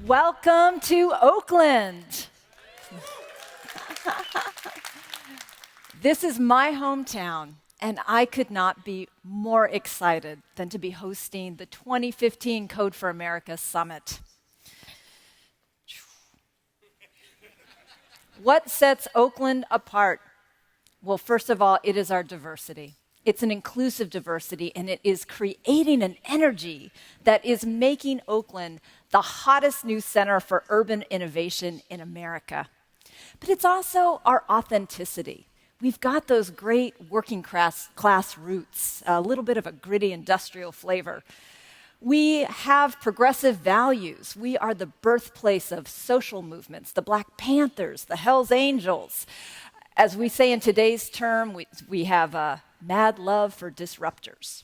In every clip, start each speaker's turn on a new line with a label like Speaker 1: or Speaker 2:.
Speaker 1: Welcome to Oakland. This is my hometown, and I could not be more excited than to be hosting the 2015 Code for America Summit. What sets Oakland apart? Well, first of all, it is our diversity. It's an inclusive diversity, and it is creating an energy that is making Oakland the hottest new center for urban innovation in America. But it's also our authenticity. We've got those great working class roots, a little bit of a gritty industrial flavor. We have progressive values. We are the birthplace of social movements, the Black Panthers, the Hells Angels. As we say in today's term, we have a mad love for disruptors.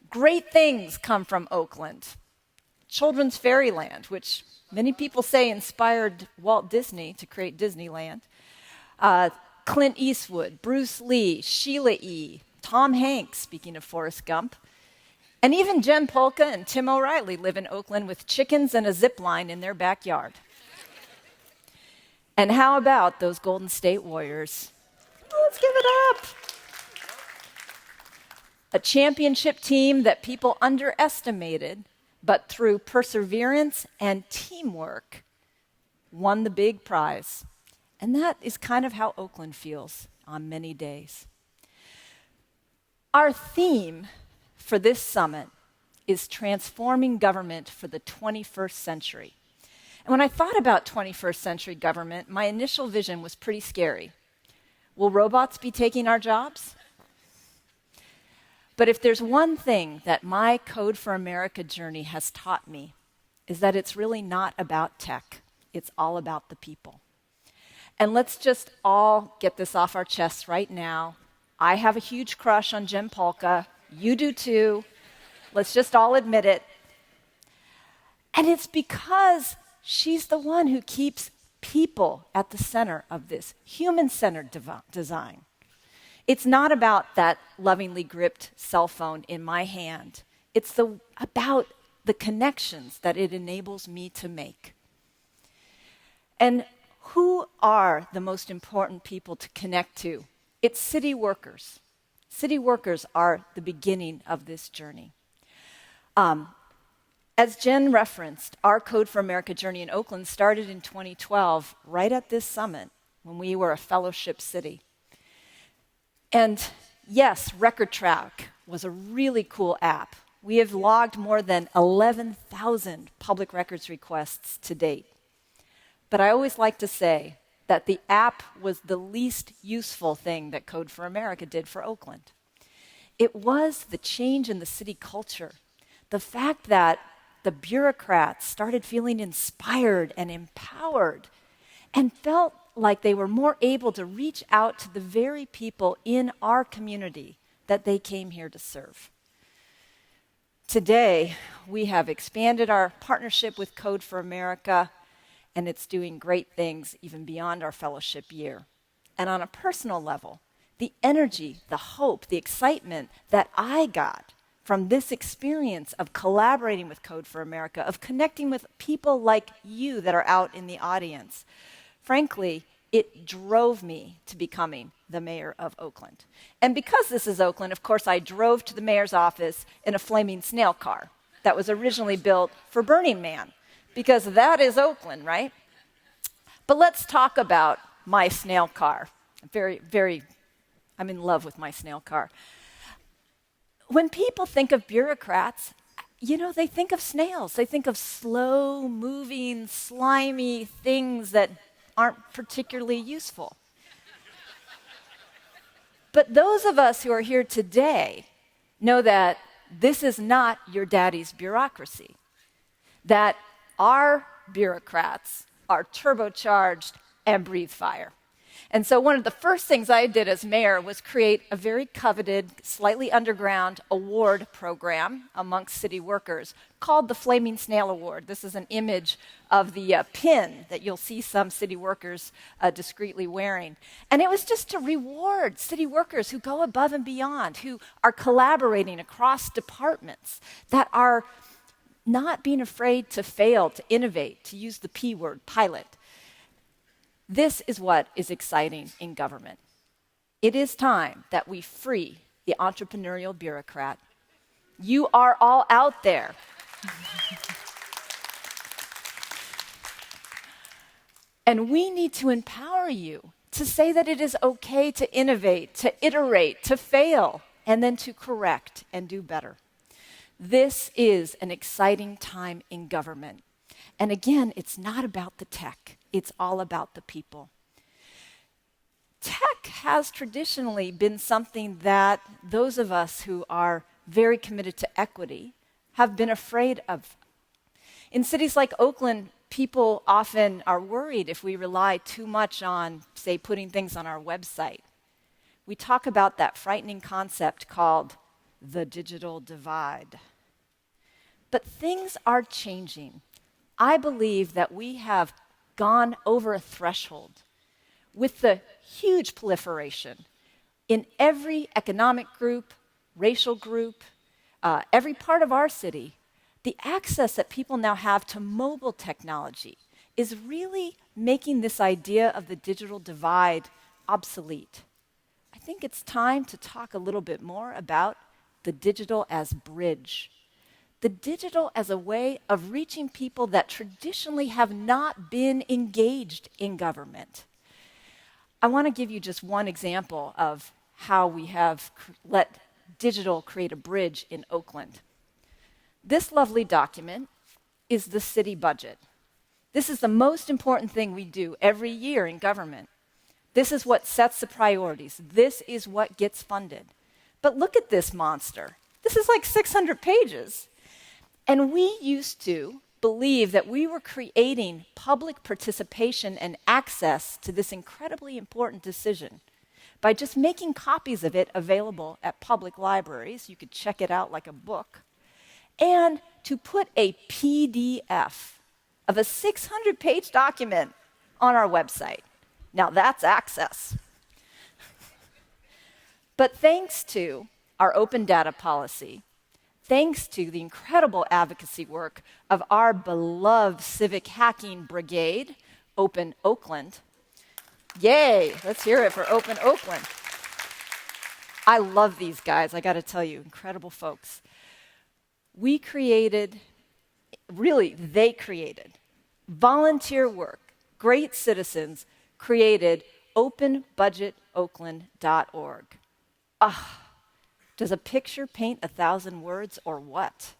Speaker 1: Great things come from Oakland. Children's Fairyland, which many people say inspired Walt Disney to create Disneyland. Clint Eastwood, Bruce Lee, Sheila E., Tom Hanks, speaking of Forrest Gump. And even Jen Polka and Tim O'Reilly live in Oakland with chickens and a zip line in their backyard. And how about those Golden State Warriors? Let's give it up. A championship team that people underestimated, but through perseverance and teamwork, won the big prize. And that is kind of how Oakland feels on many days. Our theme for this summit is transforming government for the 21st century. And when I thought about 21st century government, my initial vision was pretty scary. Will robots be taking our jobs? But if there's one thing that my Code for America journey has taught me, is that it's really not about tech. It's all about the people. And let's just all get this off our chests right now. I have a huge crush on Jen Polka. You do too. Let's just all admit it. And it's because she's the one who keeps people at the center of this human-centered design. It's not about that lovingly gripped cell phone in my hand. It's about the connections that it enables me to make. And who are the most important people to connect to? It's city workers. City workers are the beginning of this journey. As Jen referenced, our Code for America journey in Oakland started in 2012, right at this summit, when we were a fellowship city. And yes, Record Track was a really cool app. We have logged more than 11,000 public records requests to date. But I always like to say that the app was the least useful thing that Code for America did for Oakland. It was the change in the city culture, the fact that the bureaucrats started feeling inspired and empowered and felt like they were more able to reach out to the very people in our community that they came here to serve. Today, we have expanded our partnership with Code for America, and it's doing great things even beyond our fellowship year. And on a personal level, the energy, the hope, the excitement that I got from this experience of collaborating with Code for America, of connecting with people like you that are out in the audience, frankly, it drove me to becoming the mayor of Oakland. And because this is Oakland, of course, I drove to the mayor's office in a flaming snail car that was originally built for Burning Man, because that is Oakland, right? But let's talk about my snail car. I'm in love with my snail car. When people think of bureaucrats, they think of snails. They think of slow-moving, slimy things that aren't particularly useful. But those of us who are here today know that this is not your daddy's bureaucracy, that our bureaucrats are turbocharged and breathe fire. And so one of the first things I did as mayor was create a very coveted, slightly underground award program amongst city workers called the Flaming Snail Award. This is an image of the pin that you'll see some city workers discreetly wearing. And it was just to reward city workers who go above and beyond, who are collaborating across departments, that are not being afraid to fail, to innovate, to use the P word, pilot. This is what is exciting in government. It is time that we free the entrepreneurial bureaucrat. You are all out there. And we need to empower you to say that it is okay to innovate, to iterate, to fail, and then to correct and do better. This is an exciting time in government. And again, it's not about the tech. It's all about the people. Tech has traditionally been something that those of us who are very committed to equity have been afraid of. In cities like Oakland, people often are worried if we rely too much on, say, putting things on our website. We talk about that frightening concept called the digital divide. But things are changing. I believe that we have gone over a threshold with the huge proliferation in every economic group, racial group, every part of our city. The access that people now have to mobile technology is really making this idea of the digital divide obsolete. I think it's time to talk a little bit more about the digital as bridge. The digital as a way of reaching people that traditionally have not been engaged in government. I want to give you just one example of how we have let digital create a bridge in Oakland. This lovely document is the city budget. This is the most important thing we do every year in government. This is what sets the priorities. This is what gets funded. But look at this monster. This is like 600 pages. And we used to believe that we were creating public participation and access to this incredibly important decision by just making copies of it available at public libraries. You could check it out like a book. And to put a PDF of a 600-page document on our website. Now that's access. But thanks to our open data policy, thanks to the incredible advocacy work of our beloved Civic hacking brigade, Open Oakland. Yay, let's hear it for Open Oakland. I love these guys, I gotta tell you, incredible folks. We created, really, they created volunteer work. Great citizens created openbudgetoakland.org. Does a picture paint 1,000 words or what?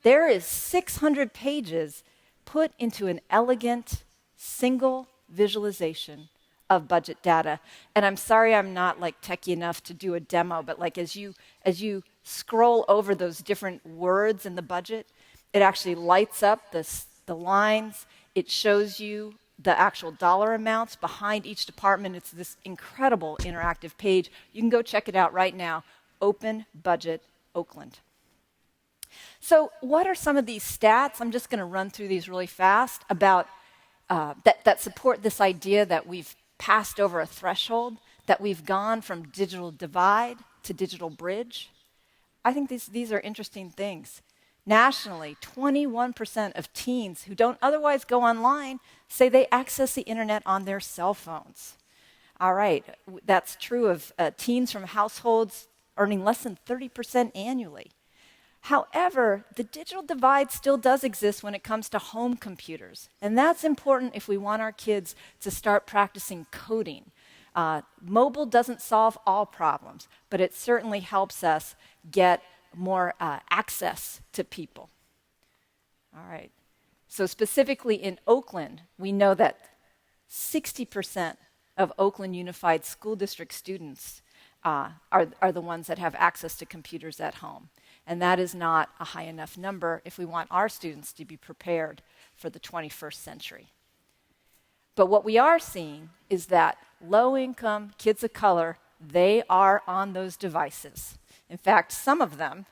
Speaker 1: There is 600 pages put into an elegant, single visualization of budget data. And I'm sorry I'm not like techie enough to do a demo, but like as you scroll over those different words in the budget, it actually lights up the lines. It shows you the actual dollar amounts behind each department. It's this incredible interactive page. You can go check it out right now, Open Budget Oakland. So what are some of these stats? I'm just going to run through these really fast about that support this idea that we've passed over a threshold, that we've gone from digital divide to digital bridge. I think these are interesting things. Nationally, 21% of teens who don't otherwise go online say they access the internet on their cell phones. All right, that's true of teens from households earning less than 30% annually. However, the digital divide still does exist when it comes to home computers. And that's important if we want our kids to start practicing coding. Mobile doesn't solve all problems, but it certainly helps us get more access to people. All right. So specifically in Oakland, we know that 60% of Oakland Unified School District students are the ones that have access to computers at home. And that is not a high enough number if we want our students to be prepared for the 21st century. But what we are seeing is that low-income kids of color, they are on those devices. In fact, some of them,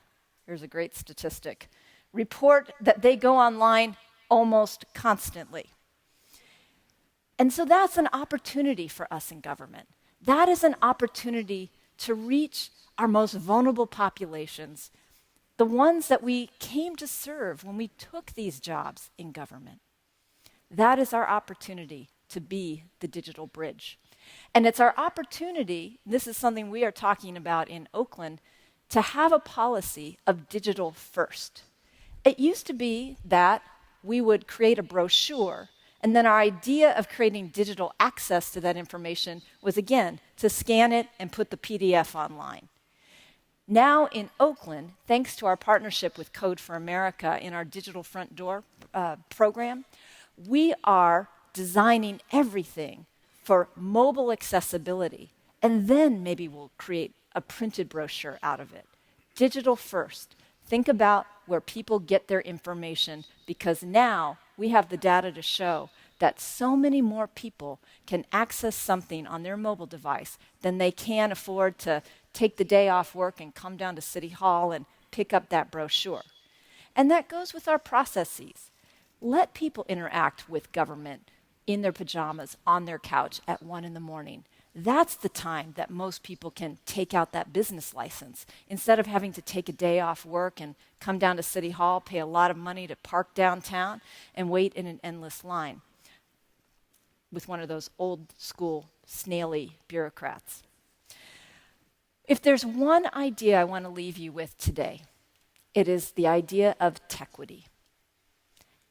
Speaker 1: here's a great statistic, report that they go online almost constantly. And so that's an opportunity for us in government. That is an opportunity to reach our most vulnerable populations the ones that we came to serve when we took these jobs in government. That is our opportunity to be the digital bridge. And it's our opportunity, this is something we are talking about in Oakland, to have a policy of digital first. It used to be that we would create a brochure, and then our idea of creating digital access to that information was, again, to scan it and put the PDF online. Now in Oakland, thanks to our partnership with Code for America in our Digital Front Door program, we are designing everything for mobile accessibility, and then maybe we'll create a printed brochure out of it. Digital first. Think about where people get their information, because now we have the data to show that so many more people can access something on their mobile device than they can afford to take the day off work and come down to City Hall and pick up that brochure. And that goes with our processes. Let people interact with government in their pajamas, on their couch at 1 a.m. That's the time that most people can take out that business license instead of having to take a day off work and come down to City Hall, pay a lot of money to park downtown, and wait in an endless line with one of those old school snaily bureaucrats. If there's one idea I want to leave you with today, it is the idea of Tequity.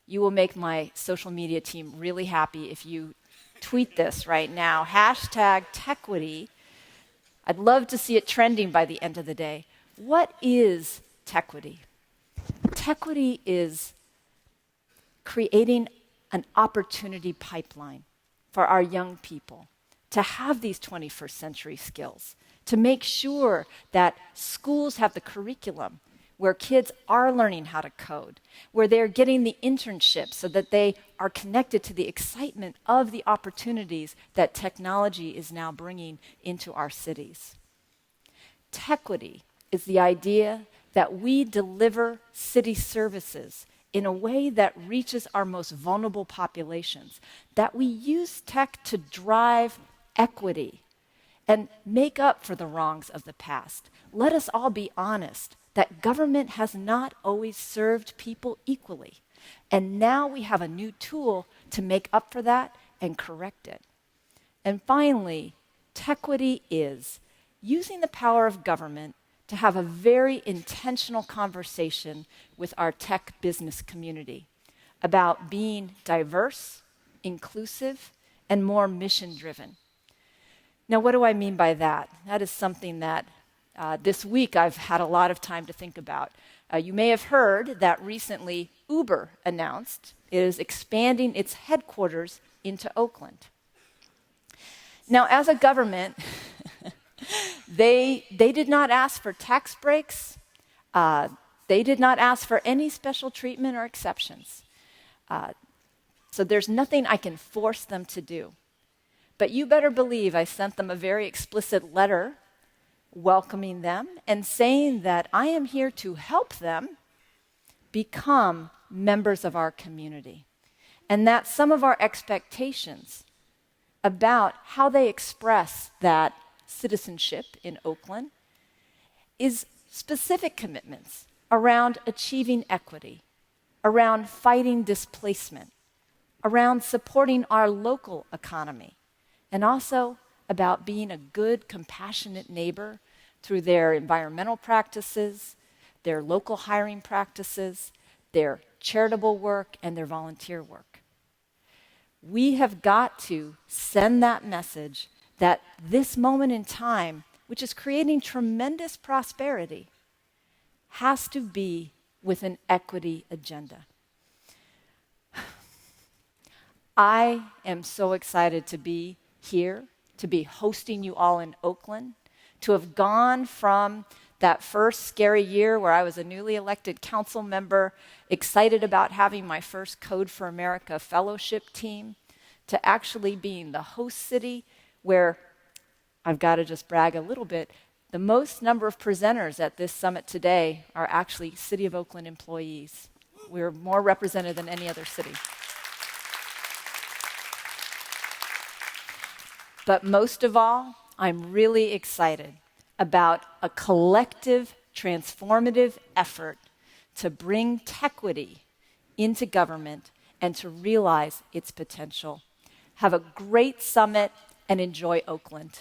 Speaker 1: You will make my social media team really happy if you tweet this right now, #Tequity. I'd love to see it trending by the end of the day. What is Tequity? Tequity is creating an opportunity pipeline for our young people to have these 21st century skills, to make sure that schools have the curriculum where kids are learning how to code, where they're getting the internship so that they are connected to the excitement of the opportunities that technology is now bringing into our cities. Tequity is the idea that we deliver city services in a way that reaches our most vulnerable populations, that we use tech to drive equity and make up for the wrongs of the past. Let us all be honest that government has not always served people equally. And now we have a new tool to make up for that and correct it. And finally, Tequity is using the power of government to have a very intentional conversation with our tech business community about being diverse, inclusive, and more mission-driven. Now, what do I mean by that? That is something that this week I've had a lot of time to think about. You may have heard that recently Uber announced it is expanding its headquarters into Oakland. Now, as a government, they did not ask for tax breaks. They did not ask for any special treatment or exceptions. So there's nothing I can force them to do. But you better believe I sent them a very explicit letter welcoming them and saying that I am here to help them become members of our community. And that some of our expectations about how they express that citizenship in Oakland is specific commitments around achieving equity, around fighting displacement, around supporting our local economy, and also about being a good, compassionate neighbor through their environmental practices, their local hiring practices, their charitable work, and their volunteer work. We have got to send that message that this moment in time, which is creating tremendous prosperity, has to be with an equity agenda. I am so excited to be here, to be hosting you all in Oakland, to have gone from that first scary year where I was a newly elected council member, excited about having my first Code for America fellowship team, to actually being the host city where, I've got to just brag a little bit, the most number of presenters at this summit today are actually City of Oakland employees. We're more represented than any other city. But most of all, I'm really excited about a collective transformative effort to bring Tequity into government and to realize its potential. Have a great summit and enjoy Oakland.